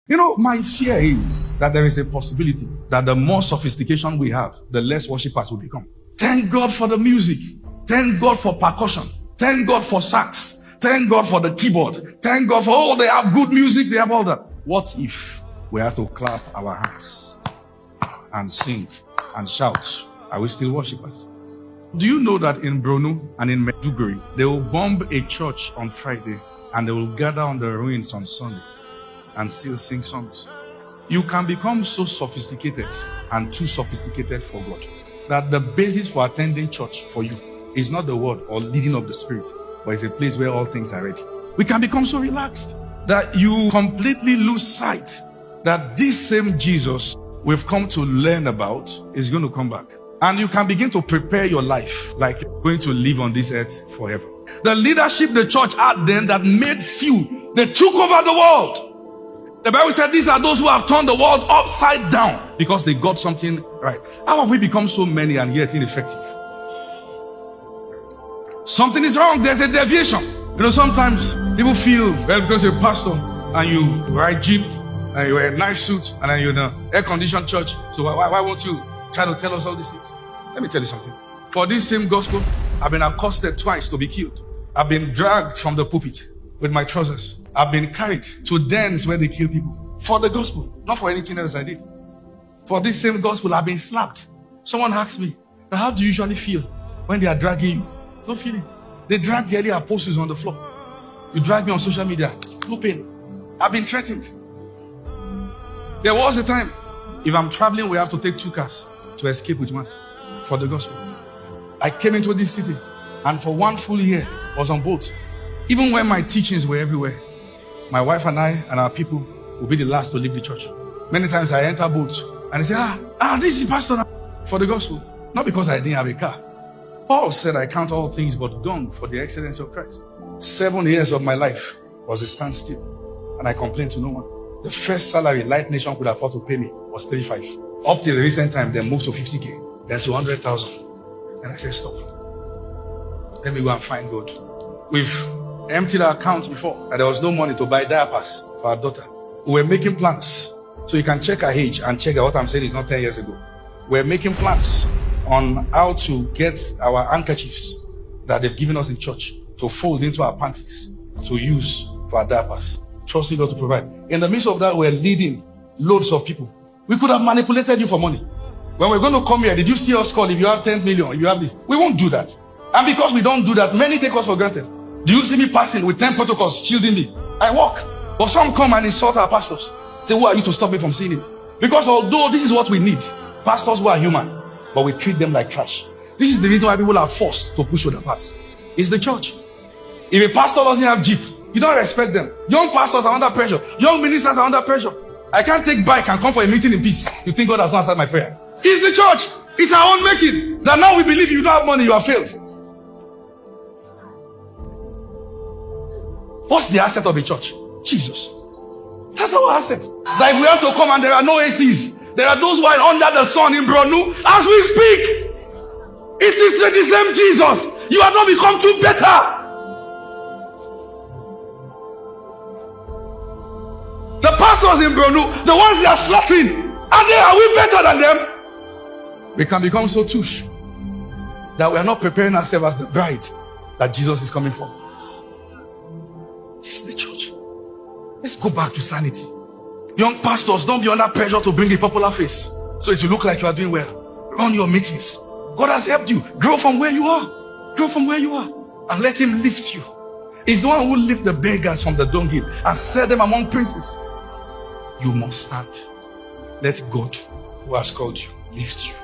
My fear is that there is a possibility that the more sophistication we have, the less worshippers will become. Thank God for the music. Thank God for percussion. Thank God for sax. Thank God for the keyboard. Thank God for they have good music. They have all that. What if we have to clap our hands and sing and shout? Are we still worshippers? Do you know that in Brno and in Maiduguri, they will bomb a church on Friday and they will gather on the ruins on Sunday and still sing songs? You can become so sophisticated and too sophisticated for God that the basis for attending church for you is not the word or leading of the Spirit, but it's a place where all things are ready. We can become so relaxed that you completely lose sight that this same Jesus we've come to learn about is going to come back. And you can begin to prepare your life like you're going to live on this earth forever. The leadership the church had then that made few, they took over the world. The Bible said these are those who have turned the world upside down because they got something right. How have we become so many and yet ineffective? Something is wrong. There's a deviation. Sometimes people feel, well, because you're a pastor and you ride Jeep and you wear a nice suit and then you're in an air-conditioned church, so why won't you try to tell us all these things? Let me tell you something. For this same gospel, I've been accosted twice to be killed. I've been dragged from the pulpit with my trousers. I've been carried to dens where they kill people. For the gospel, not for anything else I did. For this same gospel, I've been slapped. Someone asked me, how do you usually feel when they are dragging you? No feeling. They drag the early apostles on the floor. You drag me on social media. No pain. I've been threatened. There was a time, if I'm traveling, we have to take 2 cars to escape with one for the gospel. I came into this city and for 1 full year was on boat. Even when my teachings were everywhere, my wife and I and our people will be the last to leave the church. Many times I enter boats and they say, this is pastor for the gospel. Not because I didn't have a car. Paul said, I count all things but dung for the excellence of Christ. 7 years of my life was a standstill and I complained to no one. The first salary Light Nation could afford to pay me was 35. Up till the recent time, they moved to 50K, then to 100,000. And I said, stop. Let me go and find God. We've emptied our accounts before, and there was no money to buy diapers for our daughter. We were making plans. So you can check her age and check that what I'm saying is not 10 years ago. We're making plans on how to get our handkerchiefs that they've given us in church to fold into our panties to use for our diapers. Trusting God to provide. In the midst of that, we're leading loads of people. We could have manipulated you for money. When we're going to come here, did you see us call if you have 10 million, if you have this? We won't do that. And because we don't do that, many take us for granted. Do you see me passing with 10 protocols shielding me? I walk. But some come and insult our pastors. Say, who are you to stop me from seeing him? Because although this is what we need, pastors who are human, but we treat them like trash. This is the reason why people are forced to push other parts. It's the church. If a pastor doesn't have Jeep, you don't respect them. Young pastors are under pressure. Young ministers are under pressure. I can't take bike and come for a meeting in peace. You think God has not answered my prayer? It's the church. It's our own making. That now we believe you don't have money, you have failed. What's the asset of a church? Jesus. That's our asset. That if we have to come and there are no ACs, there are those who are under the sun in Brno as we speak. It is the same Jesus. You have not become too better. The pastors in Brno, the ones they are slaughtering, are we better than them? We can become so touche that we are not preparing ourselves as the bride that Jesus is coming for. This is the church. Let's go back to sanity. Young pastors, don't be under pressure to bring a popular face so it will look like you are doing well. Run your meetings. God has helped you. Grow from where you are. Grow from where you are. And let him lift you. He's the one who lifted the beggars from the dunghill and set them among princes. You must stand. Let God, who has called you, lift you.